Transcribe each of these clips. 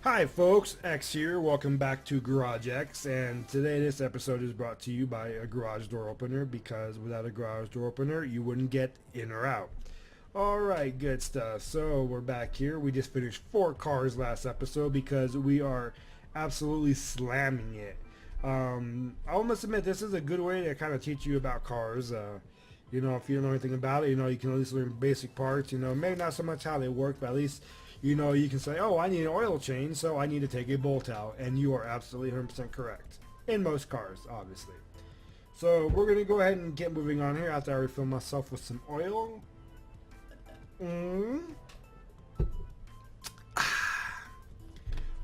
Hi folks, X here. Welcome back to Garage X, and today this episode is brought to you by a garage door opener, because without a garage door opener you wouldn't get in or out. Alright, good stuff. So we're back here. We just finished 4 cars last episode because we are absolutely slamming it. I must admit, this is a good way to kind of teach you about cars. You know, if you don't know anything about it, you know, you can at least learn basic parts. You know, maybe not so much how they work, but at least, you know, you can say, oh, I need an oil change, so I need to take a bolt out. And you are absolutely 100% correct. In most cars, obviously. So we're going to go ahead and get moving on here after I refill myself with some oil.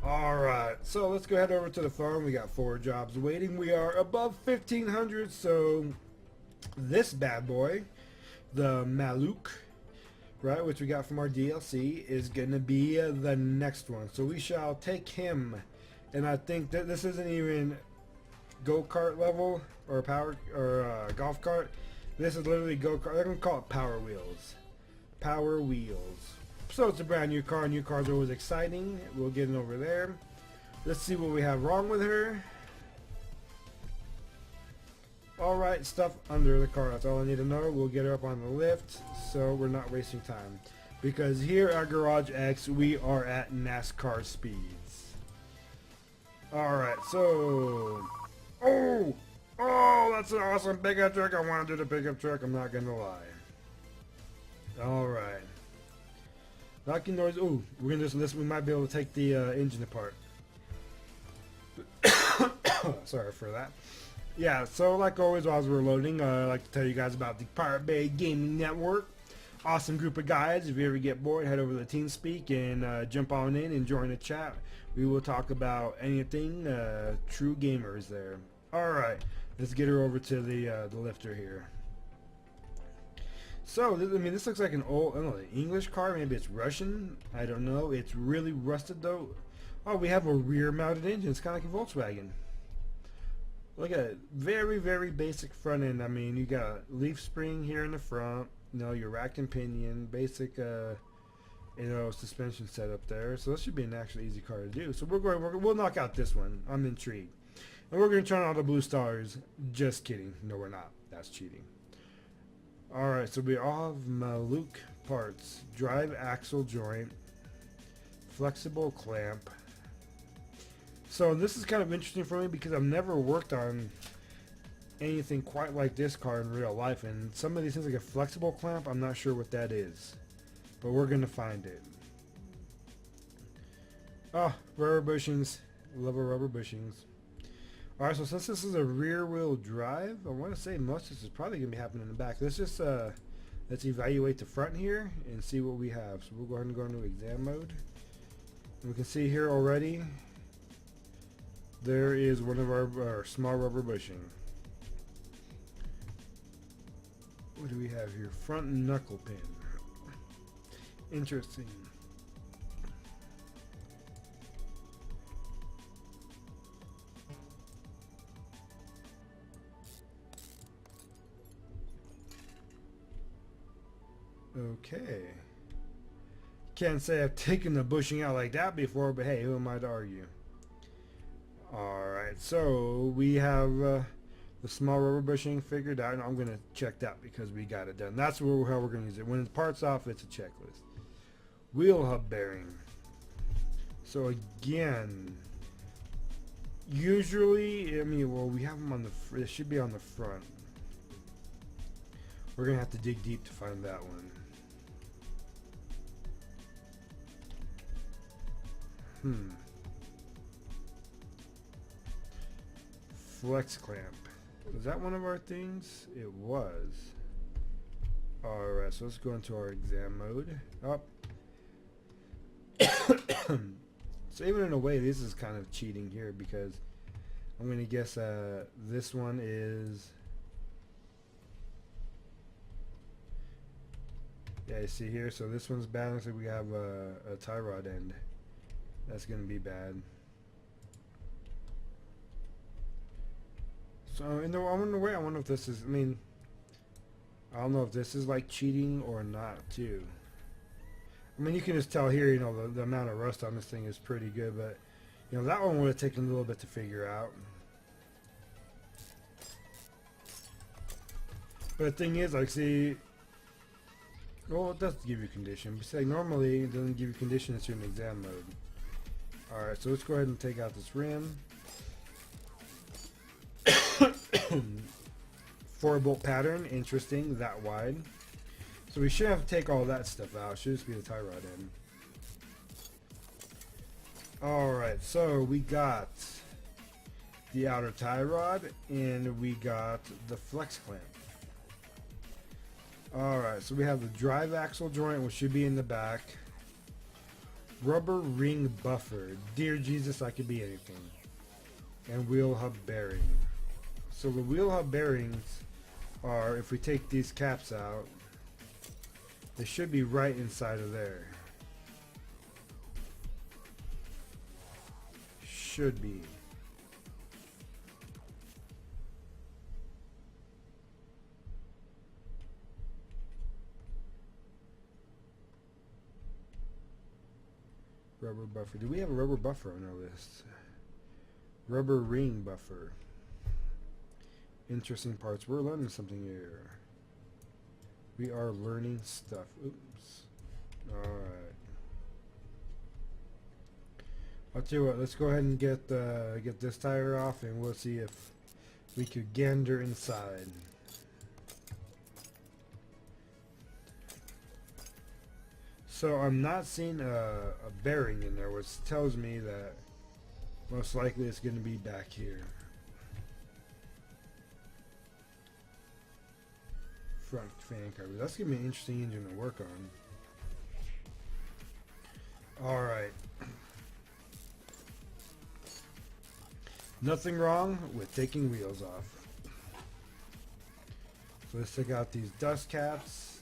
Alright, so let's go head over to the farm. We got 4 jobs waiting. We are above 1,500, so this bad boy, the Maluch, right, which we got from our DLC, is going to be the next one. So we shall take him. And I think that this isn't even go-kart level or power or golf cart. This is literally go-kart. They're going to call it Power Wheels. Power Wheels. So it's a brand new car. New cars are always exciting. We'll get it over there. Let's see what we have wrong with her. Alright, stuff under the car. That's all I need to know. We'll get her up on the lift so we're not wasting time. Because here at Garage X, we are at NASCAR speeds. Alright, so... Oh, that's an awesome pickup truck. I want to do the pickup truck. I'm not going to lie. Alright. Knocking noise. Ooh, we're going to just listen. We might be able to take the engine apart. Sorry for that. Yeah, so like always, while we're loading, I'd like to tell you guys about the Pirate Bay Gaming Network. Awesome group of guys. If you ever get bored, head over to TeamSpeak and jump on in and join the chat. We will talk about anything. True gamers there. Alright, let's get her over to the lifter here. So, I mean, this looks like an old, I don't know, English car. Maybe it's Russian. I don't know. It's really rusted, though. Oh, we have a rear-mounted engine. It's kind of like a Volkswagen. Look at it. Very, very basic front end. I mean, you got a leaf spring here in the front. You know, your rack and pinion. Basic, you know, suspension setup there. So this should be an actually easy car to do. So we'll knock out this one. I'm intrigued. And we're going to turn on the blue stars. Just kidding. No, we're not. That's cheating. Alright, so we all have Maluch parts. Drive axle joint. Flexible clamp. So this is kind of interesting for me because I've never worked on anything quite like this car in real life, and some of these things like a flexible clamp, I'm not sure what that is, but we're gonna find it. Oh, rubber bushings. Love a rubber bushings. Alright, so since this is a rear wheel drive, I want to say most of this is probably gonna be happening in the back. Let's just let's evaluate the front here and see what we have. So we'll go ahead and go into exam mode. And we can see here already there is one of our small rubber bushing. What do we have here? Front knuckle pin. Interesting. Okay. Can't say I've taken the bushing out like that before, but hey, who am I to argue? Alright, so we have the small rubber bushing figured out, and I'm going to check that because we got it done. That's how we're going to use it. When it's parts off, it's a checklist. Wheel hub bearing. So again, usually, I mean, well, we have them on the, it should be on the front. We're going to have to dig deep to find that one. Flex clamp. Was that one of our things? It was. Alright, so let's go into our exam mode. Up. So even in a way, this is kind of cheating here because I'm going to guess this one is... Yeah, you see here, so this one's bad. Looks like we have a tie rod end. That's going to be bad. So in the way, I wonder if this is, I mean, I don't know if this is like cheating or not too. I mean, you can just tell here, you know, the amount of rust on this thing is pretty good, but, you know, that one would have taken a little bit to figure out. But the thing is, like, see, well, it does give you condition. But say, normally, it doesn't give you condition unless you're in exam mode. Alright, so let's go ahead and take out this rim. 4-bolt pattern, interesting, that wide. So we shouldn't have to take all that stuff out. It should just be the tie rod end. Alright, so we got the outer tie rod and we got the flex clamp. Alright, so we have the drive axle joint, which should be in the back. Rubber ring buffer. Dear Jesus, I could be anything. And wheel hub bearing. So the wheel hub bearings are, if we take these caps out, they should be right inside of there. Should be. Rubber buffer. Do we have a rubber buffer on our list? Rubber ring buffer. Interesting parts. We're learning something here. We are learning stuff. Oops. Alright. I'll tell you what, let's go ahead and get this tire off and we'll see if we could gander inside. So I'm not seeing a bearing in there, which tells me that most likely it's going to be back here. Front fan cover. That's going to be an interesting engine to work on. Alright. Nothing wrong with taking wheels off. So let's take out these dust caps.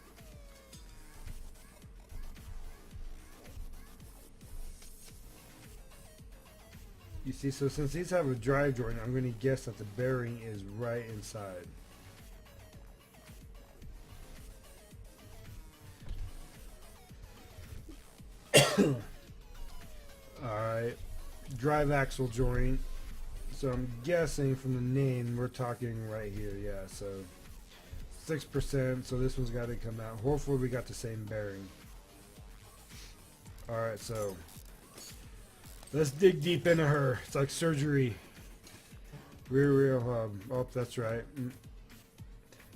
You see, so since these have a drive joint, I'm going to guess that the bearing is right inside. Alright, drive axle joint. So I'm guessing from the name we're talking right here, yeah, so 6%, so this one's got to come out. Hopefully we got the same bearing. Alright, so let's dig deep into her. It's like surgery. Rear wheel hub. Oh, that's right.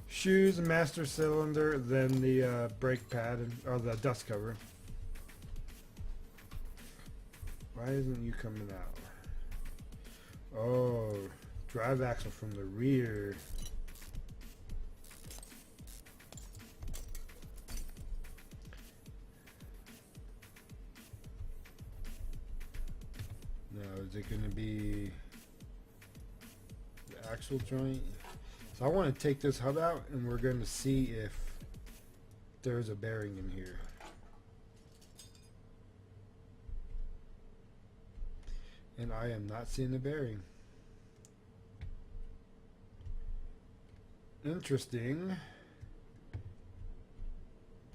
Shoes, master cylinder, then the brake pad, or the dust cover. Why isn't you coming out? Oh, drive axle from the rear. Now, is it going to be the axle joint? So I want to take this hub out and we're going to see if there's a bearing in here. And I am not seeing the bearing. Interesting.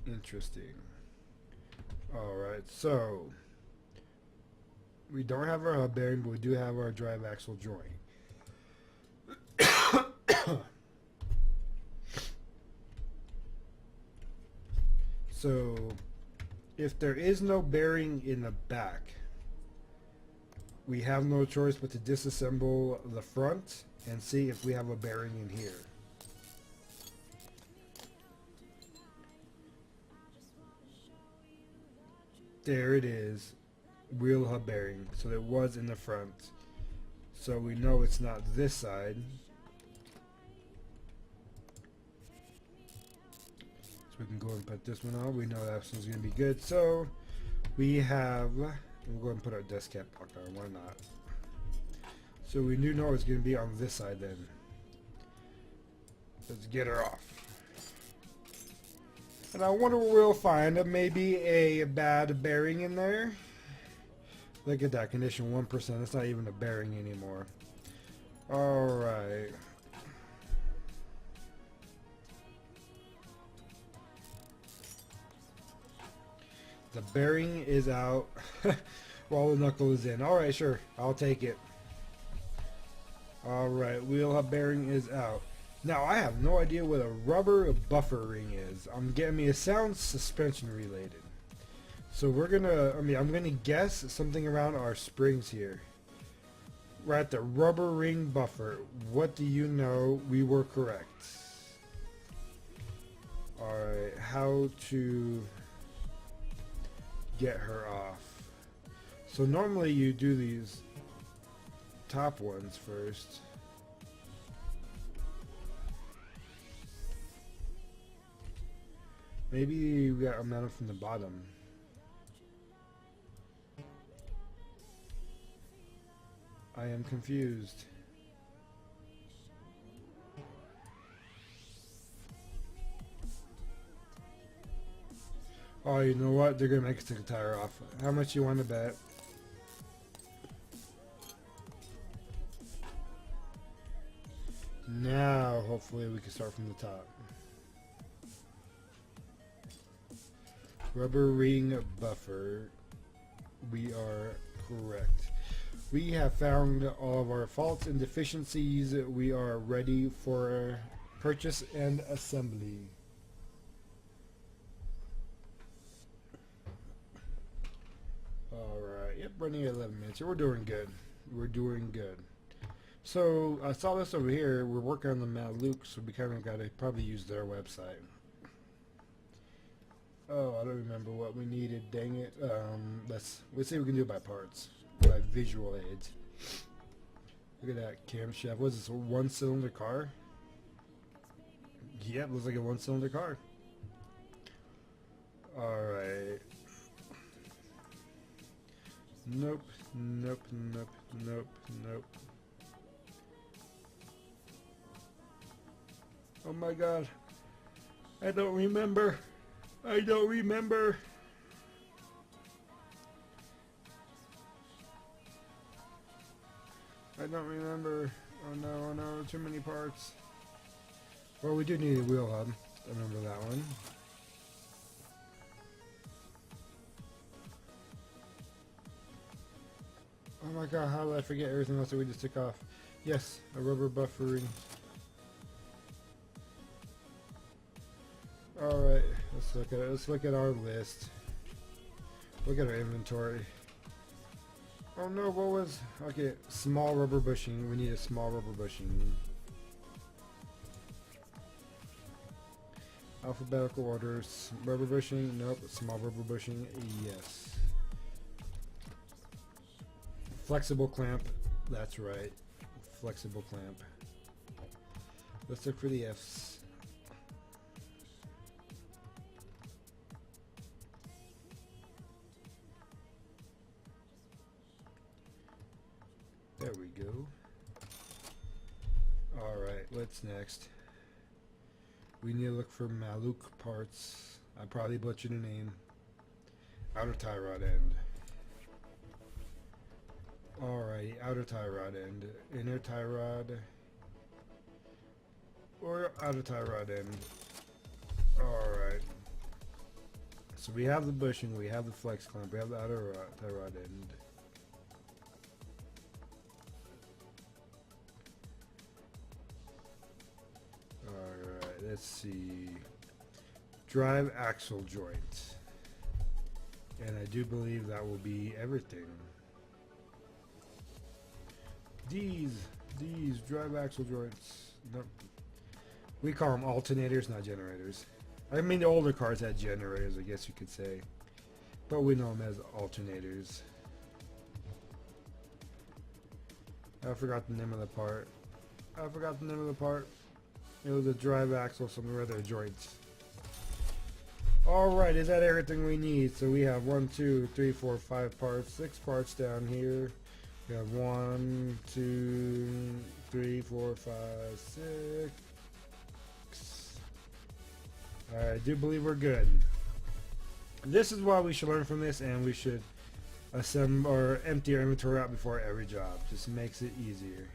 Interesting. Alright, so we don't have our hub bearing, but we do have our drive axle joint. So if there is no bearing in the back, we have no choice but to disassemble the front and see if we have a bearing in here. There it is. Wheel hub bearing. So it was in the front. So we know it's not this side. So we can go and put this one on. We know that one's going to be good. So we have... We'll go ahead and put our dust cap back on. Why not? So we do know it's going to be on this side then. Let's get her off. And I wonder what we'll find. Maybe a bad bearing in there. Look at that, condition 1%. It's not even a bearing anymore. Alright. The bearing is out while the knuckle is in. Alright, sure. I'll take it. Alright, wheel hub bearing is out. Now, I have no idea what a rubber buffer ring is. I'm getting me, it sounds suspension related. So we're gonna, I'm gonna guess something around our springs here. We're at the rubber ring buffer. What do you know? We were correct. Alright, how to get her off. So normally you do these top ones first. Maybe we got a mounted from the bottom. I am confused. Oh, you know what? They're gonna make us take the tire off. How much you want to bet? Now, hopefully we can start from the top. Rubber ring buffer. We are correct. We have found all of our faults and deficiencies. We are ready for purchase and assembly. Alright, yep, running at 11 minutes. We're doing good. We're doing good. So, I saw this over here. We're working on the Maluch, so we kind of got to probably use their website. Oh, I don't remember what we needed. Dang it. Let's see what we can do by parts, by visual aids. Look at that camshaft. What is this? A one-cylinder car? Yep, looks like a one-cylinder car. All right. Nope. Nope. Nope. Nope. Nope. Oh my God. I don't remember. I don't remember. I don't remember. Oh no, oh no, too many parts. Well, we do need a wheel hub. I remember that one. Oh my God, how did I forget everything else that we just took off? Yes, a rubber buffering. Alright, let's look at it. Let's look at our list. Look at our inventory. Oh no, what was... Okay, small rubber bushing. We need a small rubber bushing. Alphabetical orders. Rubber bushing? Nope. Small rubber bushing? Yes. Flexible clamp. That's right. Flexible clamp. Let's look for the F's. There we go. Alright, what's next? We need to look for Maluch parts. I probably butchered the name. Outer tie rod end. Alright, outer tie rod end. Inner tie rod. Or outer tie rod end. Alright. So we have the bushing, we have the flex clamp, we have the outer tie rod end. Let's see. Drive axle joint. And I do believe that will be everything. These drive axle joints. Nope. We call them alternators, not generators. I mean, the older cars had generators, I guess you could say. But we know them as alternators. I forgot the name of the part. It was a drive axle, some other joints. Alright, is that everything we need? So we have 1, 2, 3, 4, 5 parts, 6 parts down here. We have 1, 2, 3, 4, 5, 6. Alright, I do believe we're good. This is why we should learn from this, and we should assemble or empty our inventory out before every job. Just makes it easier.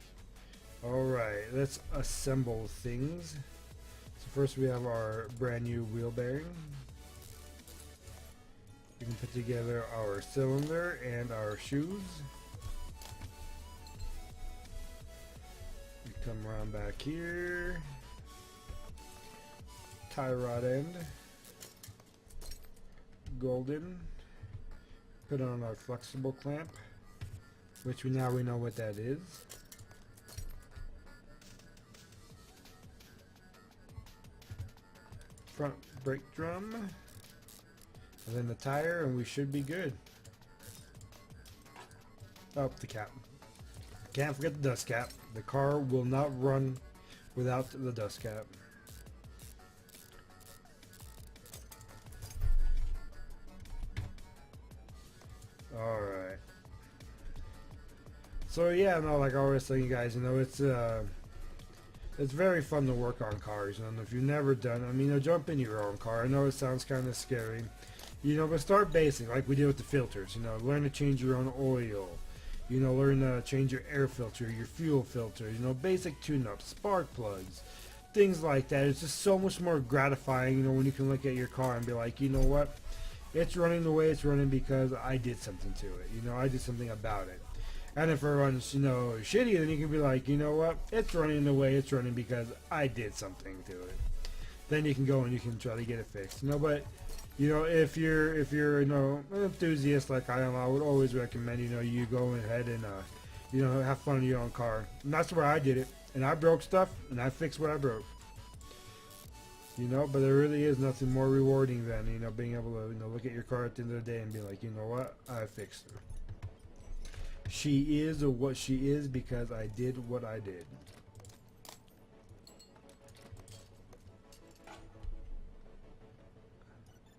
Alright, let's assemble things. So first we have our brand new wheel bearing. We can put together our cylinder and our shoes. We come around back here. Tie rod end. Golden. Put on our flexible clamp, which we know what that is. Front brake drum, and then the tire, and we should be good. Oh, the cap. Can't forget the dust cap. The car will not run without the dust cap. Alright. So yeah, no, like I always tell you guys, you know, it's very fun to work on cars, and if you've never done, I mean, you know, jump in your own car. I know it sounds kind of scary, you know, but start basic, like we did with the filters. You know, learn to change your own oil. You know, learn to change your air filter, your fuel filter. You know, basic tune-ups, spark plugs, things like that. It's just so much more gratifying, you know, when you can look at your car and be like, you know what, it's running the way it's running because I did something to it. You know, I did something about it. And if it runs, you know, shitty, then you can be like, you know what, it's running the way it's running because I did something to it. Then you can go and you can try to get it fixed. You know, but, you know, if you're you know, an enthusiast like I am, I would always recommend, you know, you go ahead and, you know, have fun in your own car. And that's where I did it. And I broke stuff, and I fixed what I broke. You know, but there really is nothing more rewarding than, you know, being able to, you know, look at your car at the end of the day and be like, you know what, I fixed her. She is what she is because I did what I did.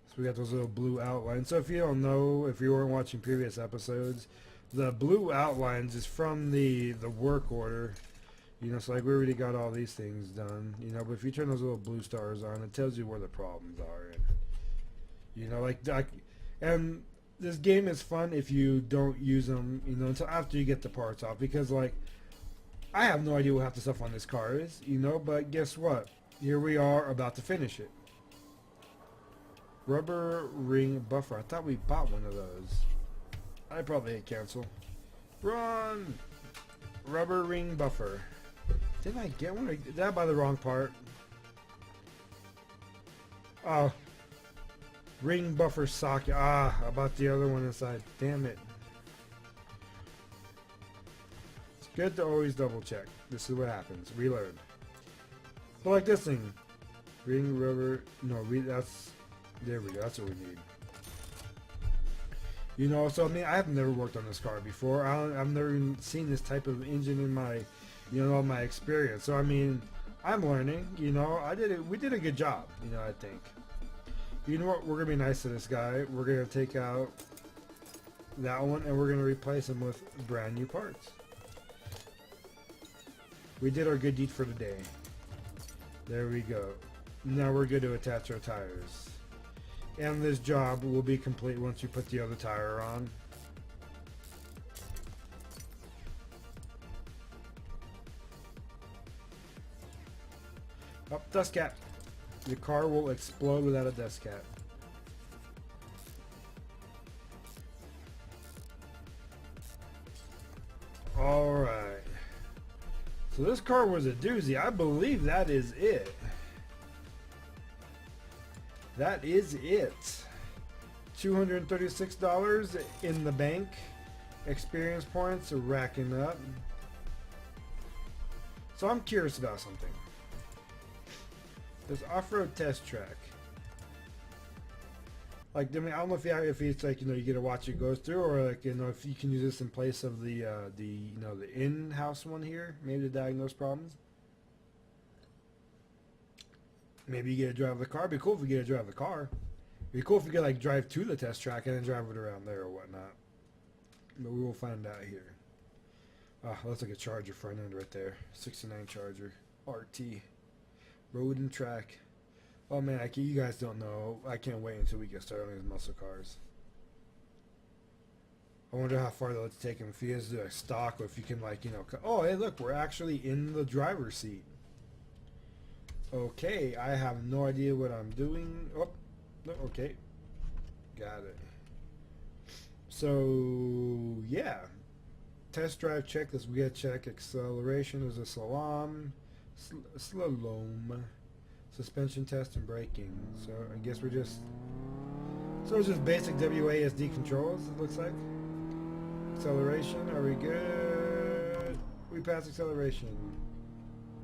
So we got those little blue outlines. So if you don't know, if you weren't watching previous episodes, the blue outlines is from the work order. You know, so like we already got all these things done. You know, but if you turn those little blue stars on, it tells you where the problems are. And, you know, and this game is fun if you don't use them, you know, until after you get the parts off, because like I have no idea what half the stuff on this car is, you know, but guess what? Here we are about to finish it. Rubber ring buffer. I thought we bought one of those. I probably hit cancel. Run! Rubber ring buffer. Didn't I get one? Did I buy the wrong part? Oh. Ring buffer socket. Ah, I bought the other one inside. Damn it. It's good to always double check. This is what happens. Reload. But like this thing. Ring rubber. No, that's. There we go. That's what we need. You know, so I mean, I have never worked on this car before. I've never even seen this type of engine in my, you know, my experience. So I mean, I'm learning. You know, we did a good job. You know, I think. You know what? We're gonna be nice to this guy. We're gonna take out that one and we're gonna replace him with brand new parts. We did our good deed for the day. There we go. Now we're good to attach our tires. And this job will be complete once you put the other tire on. Oh, dust cap. Your car will explode without a dust cap. Alright. So this car was a doozy. I believe that is it. That is it. $236 in the bank. Experience points are racking up. So I'm curious about something. This off-road test track. Like, I mean, I don't know if it's like, you know, you get to watch it go through, or like, you know, if you can use this in place of the you know, the in-house one here, maybe to diagnose problems. Maybe you get to drive the car. It'd be cool if you get to drive the car. It'd be cool if you could like drive to the test track and then drive it around there or whatnot. But we will find out here. Ah, that's like a Charger front end right there. 69 Charger RT. Road and track. Oh man, you guys don't know. I can't wait until we get started on these muscle cars. I wonder how far they'll take him. If he has to do a stock, or if you can, like, you know. Oh, hey, look, we're actually in the driver's seat. Okay, I have no idea what I'm doing. Oh, no, okay. Got it. So yeah, test drive checklist. We got to check acceleration is a slalom, suspension test and braking. So I guess we're just it's just basic WASD controls. It looks like acceleration. Are we good? We passed acceleration.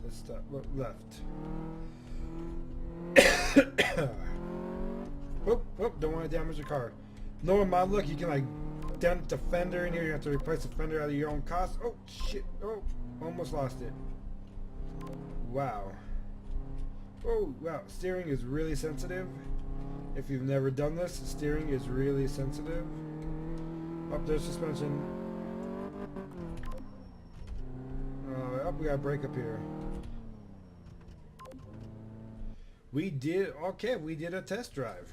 Let's stop. Left. Whoop! Don't want to damage the car. Knowing Maluch, you can like dent the fender in here. You have to replace the fender out of your own cost. Oh shit! Oh, almost lost it. Wow. Oh wow! Steering is really sensitive. If you've never done this, steering is really sensitive. Up there's suspension. Up we got a brake up here. We did a test drive.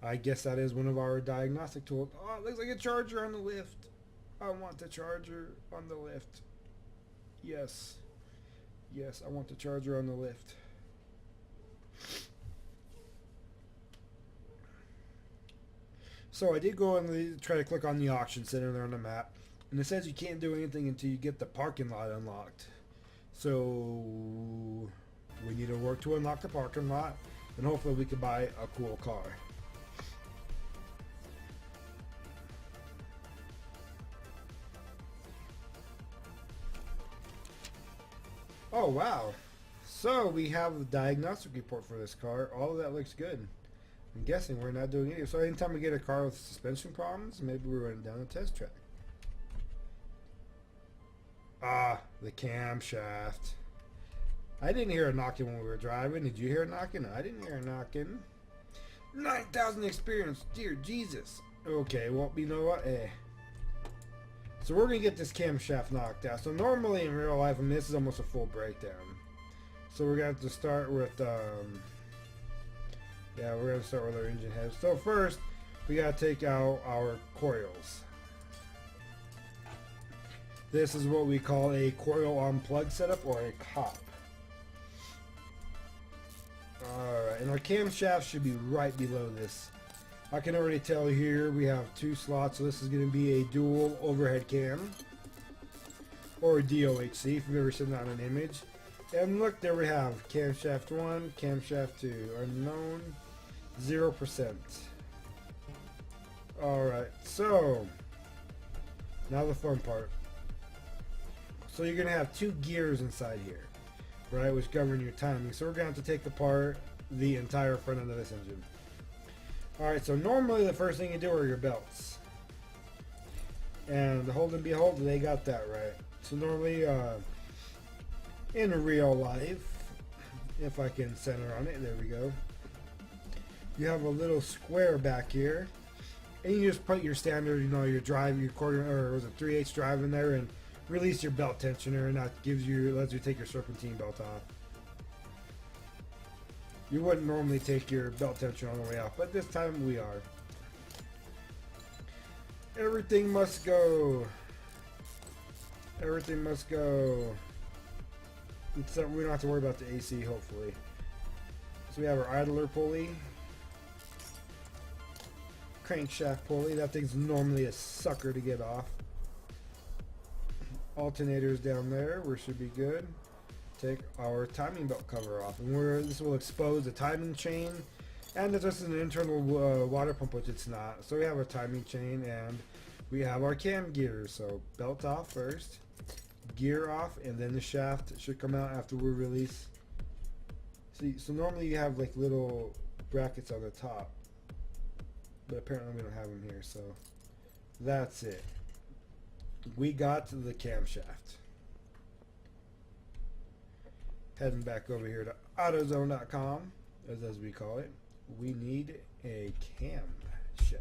I guess that is one of our diagnostic tools. Oh, it looks like a charger on the lift. I want the charger on the lift. Yes. Yes, I want the charger on the lift. So I did go and try to click on the auction center there on the map. And it says you can't do anything until you get the parking lot unlocked. So we need to work to unlock the parking lot. And hopefully we can buy a cool car. Oh wow, so we have the diagnostic report for this car. All of that looks good. I'm guessing we're not doing it. So anytime we get a car with suspension problems, maybe we're running down the test track. Ah, the camshaft. I didn't hear a knocking when we were driving. Did you hear a knocking? I didn't hear a knocking. 9,000 experience, dear Jesus. Okay, well, you know what? So we're going to get this camshaft knocked out. So normally in real life, I mean, this is almost a full breakdown. So we're going to have to start with, yeah, we're going to start with our engine heads. So first, we got to take out our coils. This is what we call a coil unplug setup, or a COP. Alright, and our camshaft should be right below this. I can already tell here we have two slots, so this is going to be a dual overhead cam, or a DOHC if you've ever seen that on an image. And look, there we have camshaft 1, camshaft 2, unknown, 0%. Alright, so now the fun part. So you're going to have two gears inside here, right, which govern your timing. So we're going to have to take apart the entire front end of this engine. Alright, so normally the first thing you do are your belts. And hold and behold, they got that right. So normally, in real life, if I can center on it, there we go. You have a little square back here. And you just put your standard, you know, your drive, your quarter, or was it 3/8 drive in there, and release your belt tensioner, and that lets you take your serpentine belt off. You wouldn't normally take your belt tensioner on the way off, but this time we are. Everything must go. Everything must go. Except we don't have to worry about the AC, hopefully. So we have our idler pulley. Crankshaft pulley. That thing's normally a sucker to get off. Alternators down there. We should be good. Take our timing belt cover off, and this will expose the timing chain, and it's just an internal water pump, which it's not. So we have our timing chain, and we have our cam gears. So belt off first, gear off, and then the shaft should come out after we release. See, so normally you have like little brackets on the top, but apparently we don't have them here. So that's it. We got the camshaft. Heading back over here to AutoZone.com, as we call it. We need a camshaft.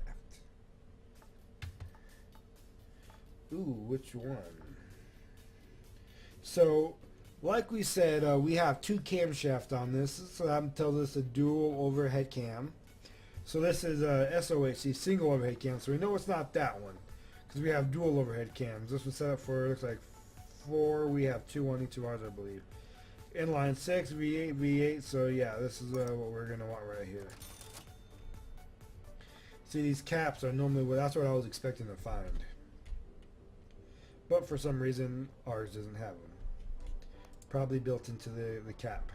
Ooh, which one? So, like we said, we have two camshafts on this. So I'm telling this a dual overhead cam. So this is a SOHC, single overhead cam. So we know it's not that one, because we have dual overhead cams. This was set up for, looks like 4. We have 2 on each of ours, I believe. Inline 6, V8, V8, so yeah, this is what we're going to want right here. See, these caps are normally that's what I was expecting to find. But for some reason, ours doesn't have them. Probably built into the cap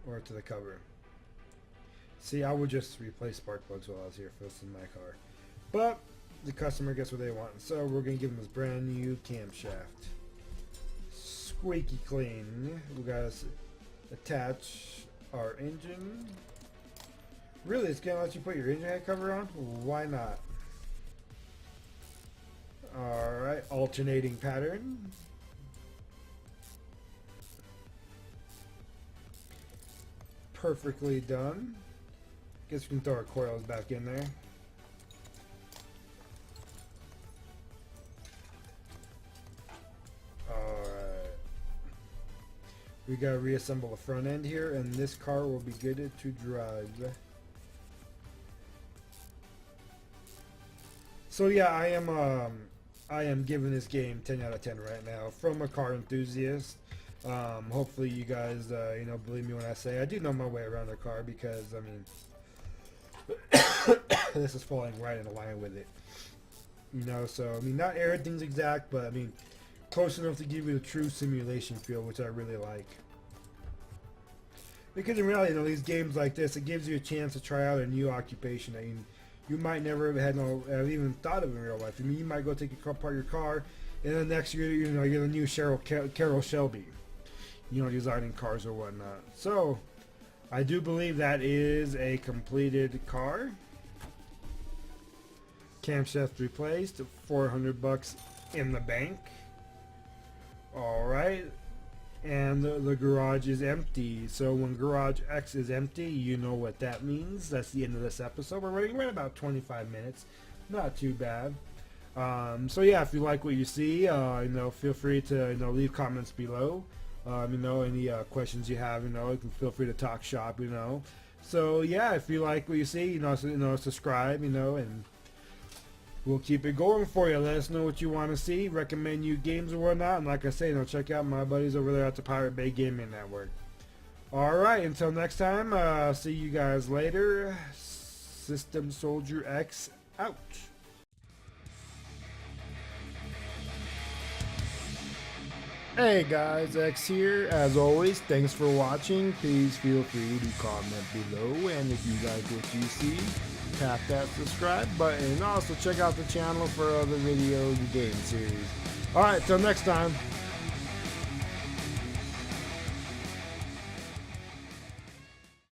or to the cover. See, I would just replace spark plugs while I was here if this is my car. But the customer gets what they want. So we're going to give them this brand new camshaft. Squeaky clean. We got to attach our engine. Really, it's going to let you put your engine head cover on? Why not? Alright, alternating pattern. Perfectly done. Guess we can throw our coils back in there. Alright. We gotta reassemble the front end here, and this car will be good to drive. So yeah, I am giving this game 10 out of 10 right now from a car enthusiast. Hopefully you guys, you know, believe me when I say I do know my way around a car, because I mean, this is falling right in line with it. You know, so I mean, not everything's exact, but I mean, close enough to give you the true simulation feel, which I really like. Because in reality, you know, these games like this, it gives you a chance to try out a new occupation that you might never have even thought of in real life. I mean, you might go take apart your car, and then next year, you know, you get a new Carol Shelby, you know, designing cars or whatnot. So, I do believe that is a completed car. Camshaft replaced, $400 in the bank. Alright, and the garage is empty. So when garage X is empty, you know what that means. That's the end of this episode. We're running right about 25 minutes, not too bad. So yeah, if you like what you see, you know, feel free to, you know, leave comments below. You know, any questions you have, you know, you can feel free to talk shop, you know. So yeah, if you like what you see, you know, subscribe, you know, and we'll keep it going for you. Let us know what you want to see, recommend you games or whatnot, and like I say, you know, check out my buddies over there at the Pirate Bay Gaming Network. Alright, until next time, see you guys later. SystemSoldier X out. Hey guys, X here. As always, thanks for watching. Please feel free to comment below, and if you like what you see, tap that subscribe button. Also check out the channel for other videos and game series. Alright, till next time.